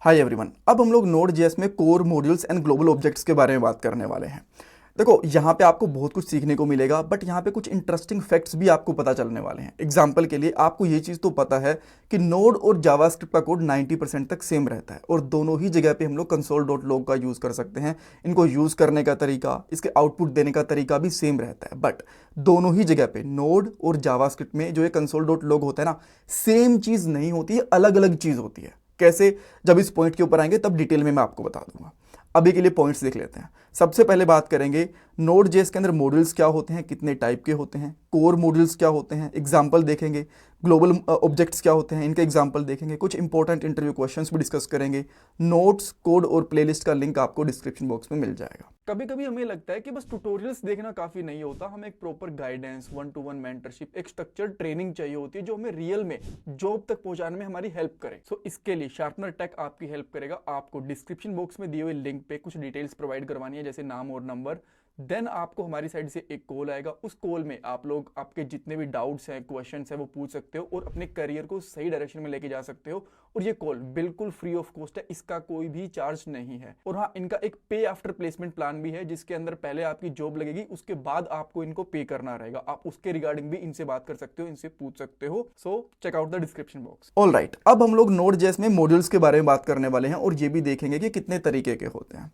Hi everyone. अब हम लोग नोड जेएस में core modules and global objects के बारे में बात करने वाले हैं। देखो, यहाँ पे आपको बहुत कुछ सीखने को मिलेगा, बट यहाँ पे कुछ इंटरेस्टिंग फैक्ट्स भी आपको पता चलने वाले हैं। एग्जाम्पल के लिए आपको ये चीज़ तो पता है कि नोड और जावास्क्रिप्ट का कोड 90% तक सेम रहता है और दोनों ही जगह पे हम लोग console.log का यूज़ कर सकते हैं। इनको यूज़ करने का तरीका, इसके आउटपुट देने का तरीका भी सेम रहता है, बट दोनों ही जगह पे नोड और जावास्क्रिप्ट में जो ये console.log होता है ना, सेम चीज़ नहीं होती है, अलग अलग चीज़ होती है। कैसे? जब इस पॉइंट के ऊपर आएंगे तब डिटेल में मैं आपको बता दूंगा। अभी के लिए पॉइंट्स देख लेते हैं। सबसे पहले बात करेंगे नोड जेएस के अंदर मॉड्यूल्स क्या होते हैं, कितने टाइप के होते हैं, कोर मॉड्यूल्स क्या होते हैं, एग्जांपल देखेंगे, ग्लोबल ऑब्जेक्ट्स क्या होते हैं, इनके एग्जांपल देखेंगे, कुछ इंपॉर्टेंट इंटरव्यू क्वेश्चंस भी डिस्कस करेंगे। नोट्स, कोड और प्लेलिस्ट का लिंक आपको डिस्क्रिप्शन बॉक्स में मिल जाएगा। कभी कभी हमें लगता है कि बस ट्यूटोरियल्स देखना काफी नहीं होता, हमें एक प्रॉपर गाइडेंस, 1-to-1 मेंटरशिप, एक स्ट्रक्चर्ड ट्रेनिंग चाहिए होती है जो हमें रियल में जॉब तक पहुंचाने में हमारी हेल्प करे। सो इसके लिए शार्पनर टेक आपकी हेल्प करेगा। आपको डिस्क्रिप्शन बॉक्स में दिए हुए लिंक पे कुछ डिटेल्स प्रोवाइड करवानी है, जैसे नाम और नंबर। देन आपको हमारी साइड से एक कॉल आएगा। उस कॉल में आप लोग आपके जितने भी डाउट्स हैं, क्वेश्चंस हैं, वो पूछ सकते हो और अपने करियर को सही डायरेक्शन में लेके जा सकते हो। और ये कॉल बिल्कुल फ्री ऑफ कॉस्ट है, इसका कोई भी चार्ज नहीं है। और हाँ, इनका एक पे आफ्टर प्लेसमेंट प्लान भी है, जिसके अंदर पहले आपकी जॉब लगेगी, उसके बाद आपको इनको पे करना रहेगा। आप उसके रिगार्डिंग भी इनसे बात कर सकते हो, इनसे पूछ सकते हो। So check out the description box. All right, अब हम लोग नोड जेएस में मॉड्यूल्स के बारे में बात करने वाले हैं और ये भी देखेंगे कि कितने तरीके के होते हैं।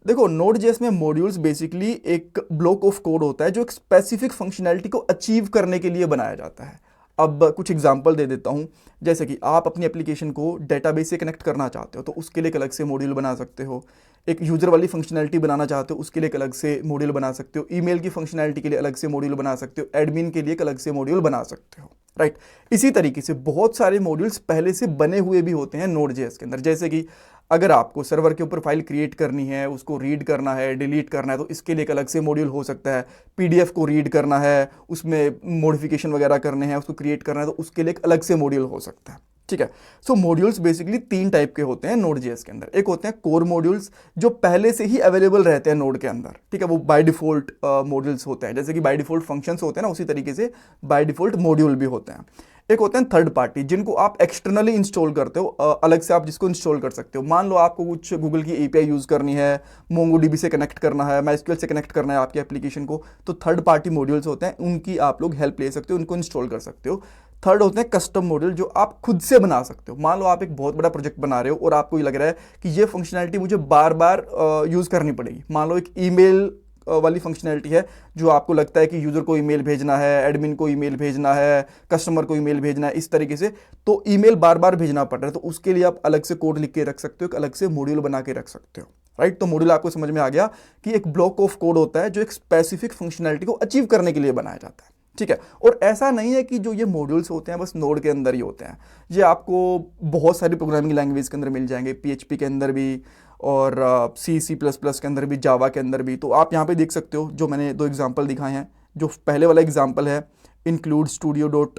देखो, नोड जेएस में मॉड्यूल्स बेसिकली एक ब्लॉक ऑफ कोड होता है जो एक स्पेसिफिक फंक्शनैलिटी को अचीव करने के लिए बनाया जाता है। अब कुछ एग्जांपल दे देता हूं, जैसे कि आप अपनी एप्लीकेशन को डेटाबेस से कनेक्ट करना चाहते हो तो उसके लिए एक अलग से मॉड्यूल बना सकते हो। एक यूजर वाली फंक्शनैलिटी बनाना चाहते हो, उसके लिए एक अलग से मॉड्यूल बना सकते हो। ईमेल की फंक्शनैलिटी के लिए अलग से मॉड्यूल बना सकते हो। एडमिन के लिए एक अलग से मॉड्यूल बना सकते हो, राइट। इसी तरीके से बहुत सारे मॉड्यूल्स पहले से बने हुए भी होते हैं नोड जेएस के अंदर। जैसे कि अगर आपको सर्वर के ऊपर फाइल क्रिएट करनी है, उसको रीड करना है, डिलीट करना है, तो इसके लिए एक अलग से मॉड्यूल हो सकता है। पीडीएफ को रीड करना है, उसमें मॉडिफिकेशन वगैरह करने हैं, उसको क्रिएट करना है, तो उसके लिए एक अलग से मॉड्यूल हो सकता है। ठीक है। सो मॉड्यूल्स बेसिकली 3 टाइप के होते हैं नोड जेएस के अंदर। एक होते हैं कोर मॉड्यूल्स जो पहले से ही अवेलेबल रहते हैं नोड के अंदर, ठीक है, वो बाय डिफॉल्ट मॉड्यूल्स होते हैं। जैसे कि बाय डिफॉल्ट फंक्शंस होते हैं ना, उसी तरीके से बाय डिफॉल्ट मॉड्यूल भी होते हैं। एक होते हैं थर्ड पार्टी, जिनको आप एक्सटर्नली इंस्टॉल करते हो, अलग से आप जिसको इंस्टॉल कर सकते हो। मान लो आपको कुछ गूगल की एपीआई यूज़ करनी है, मोंगोडीबी से कनेक्ट करना है, माइस्क्यूएल से कनेक्ट करना है आपकी एप्लीकेशन को, तो थर्ड पार्टी मॉड्यूल्स होते हैं, उनकी आप लोग हेल्प ले सकते हो, उनको इंस्टॉल कर सकते हो। थर्ड होते हैं कस्टम मॉड्यूल जो आप खुद से बना सकते हो। मान लो आप एक बहुत बड़ा प्रोजेक्ट बना रहे हो और आपको ये लग रहा है कि ये फंक्शनैलिटी मुझे बार बार यूज़ करनी पड़ेगी। मान लो एक ईमेल वाली फंक्शनैलिटी है जो आपको लगता है कि यूज़र को ईमेल भेजना है, एडमिन को ईमेल भेजना है, कस्टमर को ईमेल भेजना है, इस तरीके से, तो ईमेल बार बार भेजना पड़ रहा है, तो उसके लिए आप अलग से कोड लिख के रख सकते हो, एक अलग से मॉड्यूल बना के रख सकते हो, राइट। तो मॉड्यूल आपको समझ में आ गया कि एक ब्लॉक ऑफ कोड होता है जो एक स्पेसिफिक फंक्शनैलिटी को अचीव करने के लिए बनाया जाता है, ठीक है। और ऐसा नहीं है कि जो ये मॉड्यूल्स होते हैं बस नोड के अंदर ही होते हैं, ये आपको बहुत सारी प्रोग्रामिंग लैंग्वेज के अंदर मिल जाएंगे, पीएचपी के अंदर भी और सी++ के अंदर भी, जावा के अंदर भी। तो आप यहाँ पे देख सकते हो, जो मैंने 2 एग्जांपल दिखाए हैं। जो पहले वाला एग्जांपल है इंक्लूड स्टूडियो डॉट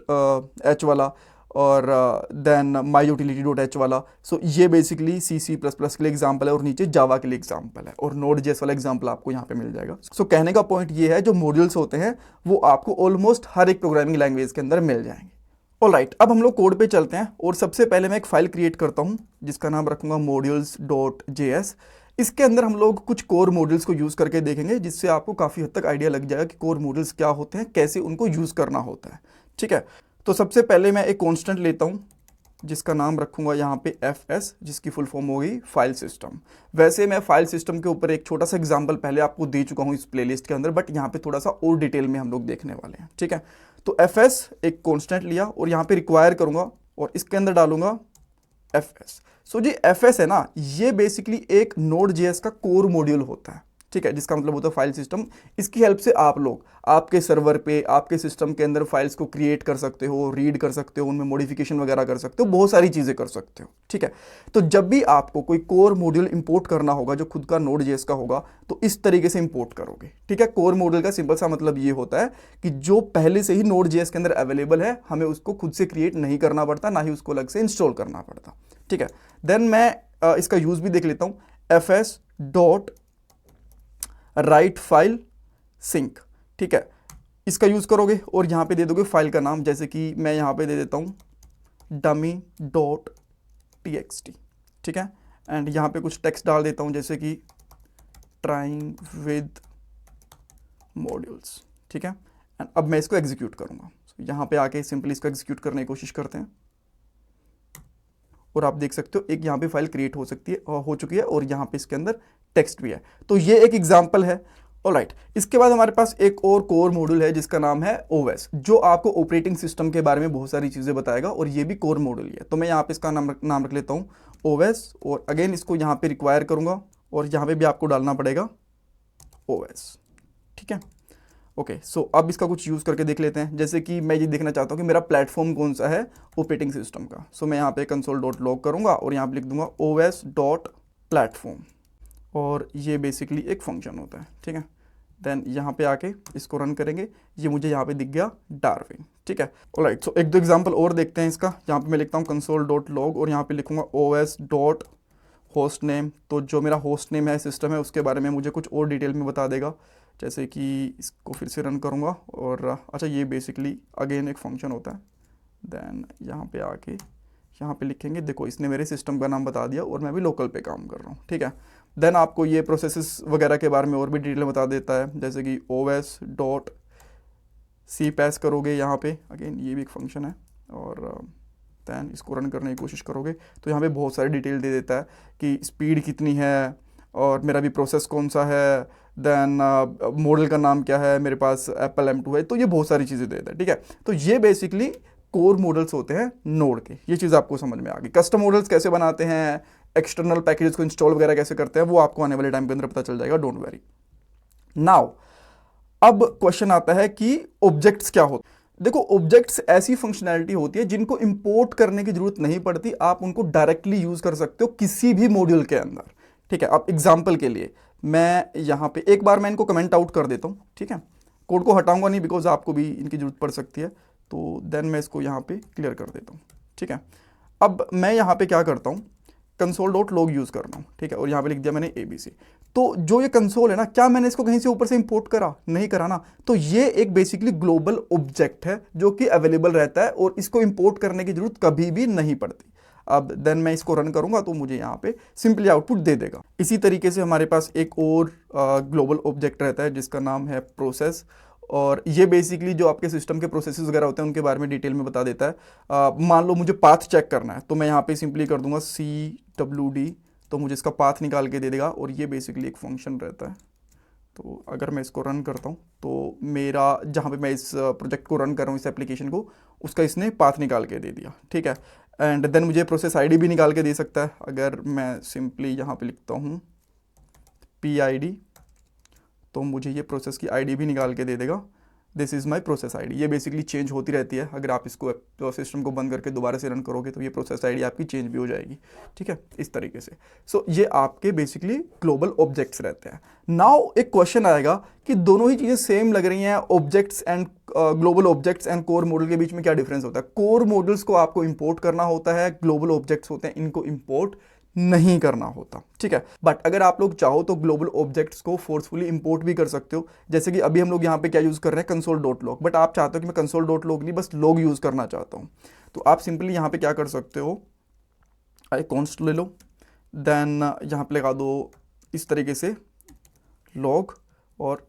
एच वाला और देन माई यूटिलिटी डॉट एच वाला। सो ये बेसिकली सी++ के लिए एग्जांपल है और नीचे जावा के लिए एग्जांपल है, और नोड जेएस वाला एग्जांपल आपको यहाँ पे मिल जाएगा। सो कहने का पॉइंट ये है, जो मॉड्यूल्स होते हैं वो आपको ऑलमोस्ट हर एक प्रोग्रामिंग लैंग्वेज के अंदर मिल जाएंगे। ऑलराइट, अब हम लोग कोड पे चलते हैं और सबसे पहले मैं एक फाइल क्रिएट करता हूँ जिसका नाम रखूंगा modules.js। इसके अंदर हम लोग कुछ कोर मॉड्यूल्स को यूज़ करके देखेंगे, जिससे आपको काफ़ी हद तक आइडिया लग जाएगा कि कोर मॉड्यूल्स क्या होते हैं, कैसे उनको यूज़ करना होता है, ठीक है। तो सबसे पहले मैं एक कॉन्स्टेंट लेता हूँ जिसका नाम रखूंगा यहाँ पे fs, जिसकी फुल फॉर्म हो गई फाइल सिस्टम। वैसे मैं फाइल सिस्टम के ऊपर एक छोटा सा एग्जांपल पहले आपको दे चुका हूँ इस प्लेलिस्ट के अंदर, बट यहाँ पे थोड़ा सा और डिटेल में हम लोग देखने वाले हैं, ठीक है। तो fs एक कॉन्स्टेंट लिया और यहाँ पे रिक्वायर करूंगा और इसके अंदर डालूंगा fs। सो जी fs है ना, ये बेसिकली एक नोड जेएस का कोर मॉड्यूल होता है, ठीक है, जिसका मतलब होता है फाइल सिस्टम। इसकी हेल्प से आप लोग आपके सर्वर पे, आपके सिस्टम के अंदर फाइल्स को क्रिएट कर सकते हो, रीड कर सकते हो, उनमें मॉडिफिकेशन वगैरह कर सकते हो, बहुत सारी चीज़ें कर सकते हो, ठीक है। तो जब भी आपको कोई कोर मॉड्यूल इंपोर्ट करना होगा जो खुद का नोड जेएस का होगा, तो इस तरीके से इंपोर्ट करोगे, ठीक है। कोर मॉड्यूल का सिंपल सा मतलब ये होता है कि जो पहले से ही नोड जेएस के अंदर अवेलेबल है, हमें उसको खुद से क्रिएट नहीं करना पड़ता, ना ही उसको अलग से इंस्टॉल करना पड़ता, ठीक है। देन मैं इसका यूज़ भी देख लेता हूँ, fs dot write file sync, ठीक है। इसका यूज़ करोगे और यहाँ पे दे दोगे फाइल का नाम, जैसे कि मैं यहाँ पे दे देता हूँ dummy.txt, ठीक है। एंड यहाँ पे कुछ टेक्स्ट डाल देता हूँ जैसे कि ट्राइंग विद मॉड्यूल्स, ठीक है। एंड अब मैं इसको एग्जीक्यूट करूँगा। यहाँ पे आके सिंपली इसको एग्जीक्यूट करने की कोशिश करते हैं और आप देख सकते हो एक यहाँ पे फाइल क्रिएट हो सकती है, हो चुकी है, और यहाँ पे इसके अंदर टेक्स्ट भी है। तो ये एक एग्जांपल है। ऑलराइट, इसके बाद हमारे पास एक और कोर मॉड्यूल है जिसका नाम है ओएस, जो आपको ऑपरेटिंग सिस्टम के बारे में बहुत सारी चीज़ें बताएगा, और ये भी कोर मॉड्यूल ही है। तो मैं यहाँ पे इसका नाम रख लेता हूँ ओएस, और अगेन इसको यहाँ पे रिक्वायर करूँगा, और यहाँ पे भी आपको डालना पड़ेगा ओएस, ठीक है। ओके, सो अब इसका कुछ यूज़ करके देख लेते हैं। जैसे कि मैं ये देखना चाहता हूँ कि मेरा प्लेटफॉर्म कौन सा है ऑपरेटिंग सिस्टम का। सो मैं यहाँ पे console.log करूँगा और यहाँ पे लिख दूंगा os.platform, और ये बेसिकली एक फंक्शन होता है, ठीक है। देन यहाँ पे आके इसको रन करेंगे, ये मुझे यहाँ पे दिख गया डार्विन, ठीक है। ऑलराइट, सो एक दो एग्जाम्पल और देखते हैं इसका। यहाँ पे मैं लिखता हूँ console.log और यहाँ पे लिखूंगा os.hostname। तो जो मेरा होस्ट नेम है सिस्टम है उसके बारे में मुझे कुछ और डिटेल में बता देगा। जैसे कि इसको फिर से रन करूँगा, और अच्छा ये बेसिकली अगेन एक फंक्शन होता है। देन यहाँ पे आके यहाँ पे लिखेंगे, देखो इसने मेरे सिस्टम का नाम बता दिया और मैं भी लोकल पे काम कर रहा हूँ, ठीक है। देन आपको ये प्रोसेसेस वगैरह के बारे में और भी डिटेल बता देता है, जैसे कि os.cpass करोगे यहाँ पे, अगेन ये भी एक फंक्शन है, और देन इसको रन करने की कोशिश करोगे तो यहाँ पे बहुत सारी डिटेल दे देता है कि स्पीड कितनी है, और मेरा भी प्रोसेस कौन सा है, देन मॉडल का नाम क्या है, मेरे पास एप्पल M2 है। तो ये बहुत सारी चीज़ें देता है, ठीक है। तो ये बेसिकली कोर मॉडल्स होते हैं नोड के। ये चीज़ आपको समझ में आ गई। कस्टम मॉडल्स कैसे बनाते हैं, एक्सटर्नल पैकेजेस को इंस्टॉल वगैरह कैसे करते हैं, वो आपको आने वाले टाइम के अंदर पता चल जाएगा, डोंट वरी। नाउ अब क्वेश्चन आता है कि ऑब्जेक्ट्स क्या होते हैं। देखो, ऑब्जेक्ट्स ऐसी फंक्शनैलिटी होती है जिनको इंपोर्ट करने की जरूरत नहीं पड़ती, आप उनको डायरेक्टली यूज कर सकते हो किसी भी मॉड्यूल के अंदर, ठीक है। अब एग्जांपल के लिए मैं यहाँ पे एक बार मैं इनको कमेंट आउट कर देता हूँ, ठीक है। कोड को हटाऊंगा नहीं बिकॉज आपको भी इनकी जरूरत पड़ सकती है। तो देन मैं इसको यहाँ पे क्लियर कर देता हूँ, ठीक है। अब मैं यहाँ पे क्या करता हूँ, console.log यूज़ कर रहा हूँ, ठीक है, और यहाँ पे लिख दिया मैंने ABC। तो जो ये कंसोल है ना, क्या मैंने इसको कहीं से ऊपर से इंपोर्ट करा? नहीं करा ना। तो ये एक बेसिकली ग्लोबल ऑब्जेक्ट है जो कि अवेलेबल रहता है और इसको इंपोर्ट करने की जरूरत कभी भी नहीं पड़ती। अब देन मैं इसको रन करूंगा तो मुझे यहाँ पे सिंपली आउटपुट दे देगा। इसी तरीके से हमारे पास एक और ग्लोबल ऑब्जेक्ट रहता है जिसका नाम है प्रोसेस, और ये बेसिकली जो आपके सिस्टम के प्रोसेसेस वगैरह होते हैं उनके बारे में डिटेल में बता देता है। मान लो मुझे पाथ चेक करना है तो मैं यहाँ पे सिंपली कर दूंगा CWD, तो मुझे इसका पाथ निकाल के दे देगा, और ये बेसिकली एक फंक्शन रहता है। तो अगर मैं इसको रन करता हूँ तो मेरा जहाँ पे मैं इस प्रोजेक्ट को रन कर रहा हूँ, इस एप्लीकेशन को, उसका इसने पाथ निकाल के दे दिया, ठीक है। एंड देन मुझे प्रोसेस ID भी निकाल के दे सकता है। अगर मैं सिंपली यहाँ पे लिखता हूँ PID, तो मुझे ये प्रोसेस की ID भी निकाल के दे देगा। This is my process ID। ये बेसिकली चेंज होती रहती है। अगर आप इसको सिस्टम को बंद करके दोबारा से रन करोगे तो ये प्रोसेस ID आपकी चेंज भी हो जाएगी, ठीक है, इस तरीके से। सो ये आपके बेसिकली ग्लोबल ऑब्जेक्ट्स रहते हैं। नाउ एक क्वेश्चन आएगा कि दोनों ही चीज़ें सेम लग रही हैं, objects and global objects and core model के बीच में क्या डिफरेंस होता है? कोर मॉडल्स को आपको इंपोर्ट करना होता है, ग्लोबल ऑब्जेक्ट्स होते हैं इनको इंपोर्ट नहीं करना होता, ठीक है। बट अगर आप लोग चाहो तो ग्लोबल ऑब्जेक्ट्स को फोर्सफुली इंपोर्ट भी कर सकते हो। जैसे कि अभी हम लोग यहाँ पे क्या यूज़ कर रहे हैं, console.log, बट आप चाहते हो कि मैं console.log नहीं बस log यूज़ करना चाहता हूँ, तो आप सिंपली यहाँ पे क्या कर सकते हो, कॉन्स्ट ले लो, देन यहाँ पे लगा दो इस तरीके से log, और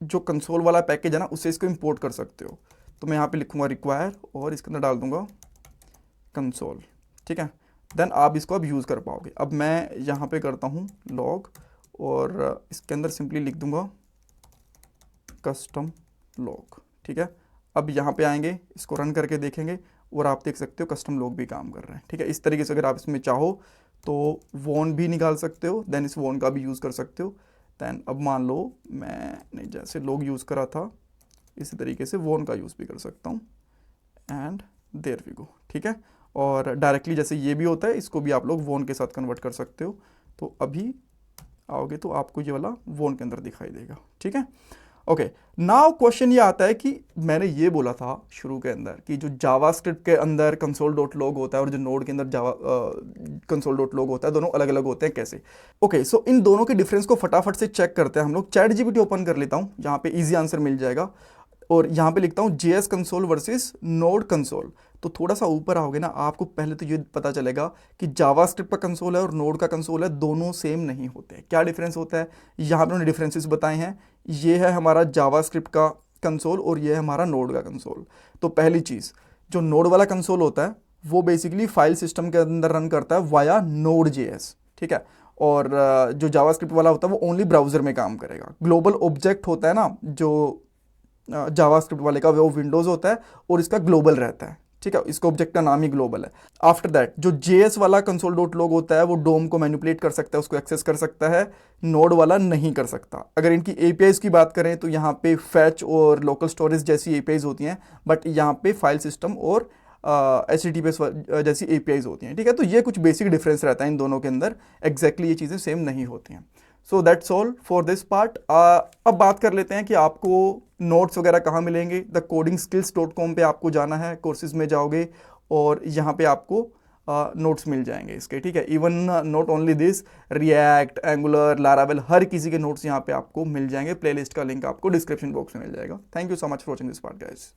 जो कंसोल वाला पैकेज है ना उससे इसको इंपोर्ट कर सकते हो। तो मैं यहाँ पे लिखूँगा रिक्वायर और इसके अंदर डाल दूंगा कंसोल, ठीक है। देन आप इसको अब यूज़ कर पाओगे। अब मैं यहाँ पे करता हूँ log और इसके अंदर सिंपली लिख दूंगा कस्टम log, ठीक है। अब यहाँ पे आएंगे, इसको रन करके देखेंगे और आप देख सकते हो कस्टम log भी काम कर रहे हैं, ठीक है। इस तरीके से अगर आप इसमें चाहो तो वॉन भी निकाल सकते हो, देन इस वॉन का भी यूज़ कर सकते हो। देन अब मान लो मैंने जैसे log यूज़ करा था इसी तरीके से वॉन का यूज़ भी कर सकता हूँ, एंड देयर वी गो, ठीक है। और डायरेक्टली जैसे ये भी होता है इसको भी आप लोग वॉन के साथ कन्वर्ट कर सकते हो। तो अभी आओगे तो आपको ये वाला वॉन के अंदर दिखाई देगा, ठीक है। ओके, नाउ क्वेश्चन ये आता है कि मैंने ये बोला था शुरू के अंदर कि जो जावास्क्रिप्ट के अंदर console.log होता है और जो नोड के अंदर जावा console.log होता है, दोनों अलग अलग होते हैं कैसे? ओके, सो इन दोनों के डिफरेंस को फटाफट से चेक करते हैं हम लोग। ChatGPT ओपन कर लेता हूँ, यहाँ पे इजी आंसर मिल जाएगा, और यहाँ पे लिखता हूँ JS console versus node console. तो थोड़ा सा ऊपर आओगे ना, आपको पहले तो ये पता चलेगा कि जावास्क्रिप्ट का कंसोल है और नोड का कंसोल है, दोनों सेम नहीं होते। क्या डिफरेंस होता है, यहाँ पे उन्होंने डिफरेंसेस बताए हैं। ये है हमारा जावास्क्रिप्ट का कंसोल और ये है हमारा नोड का कंसोल। तो पहली चीज़, जो नोड वाला कंसोल होता है वो बेसिकली फाइल सिस्टम के अंदर रन करता है वाया नोड जेएस, ठीक है। और जो जावास्क्रिप्ट वाला होता है वो ओनली ब्राउज़र में काम करेगा। ग्लोबल ऑब्जेक्ट होता है ना जो जावास्क्रिप्ट वाले का, वो विंडोज़ होता है और इसका ग्लोबल रहता है, ठीक है। इसका ऑब्जेक्ट का नाम ही ग्लोबल है। आफ्टर दैट जो जेएस वाला कंसोल डॉट लॉग होता है वो डोम को मैनिपुलेट कर सकता है, उसको एक्सेस कर सकता है, नोड वाला नहीं कर सकता। अगर इनकी एपीआईज की बात करें तो यहाँ पे फैच और लोकल स्टोरेज जैसी एपीआईज होती हैं, बट यहाँ पे फाइल सिस्टम और HTTPS जैसी एपीआईज होती हैं, ठीक है। तो ये कुछ बेसिक डिफरेंस रहता है इन दोनों के अंदर, एग्जैक्टली ये चीज़ें सेम नहीं होती हैं। So that's all for this part. अब बात कर लेते हैं कि आपको नोट्स वगैरह कहाँ मिलेंगे। द codingskills.com पे आपको जाना है, कोर्सेज में जाओगे और यहाँ पे आपको नोट्स मिल जाएंगे इसके, ठीक है। Even not only this, React, Angular, Laravel, हर किसी के नोट्स यहाँ पे आपको मिल जाएंगे। प्लेलिस्ट का लिंक आपको डिस्क्रिप्शन बॉक्स में मिल जाएगा। Thank you so much for watching this part guys.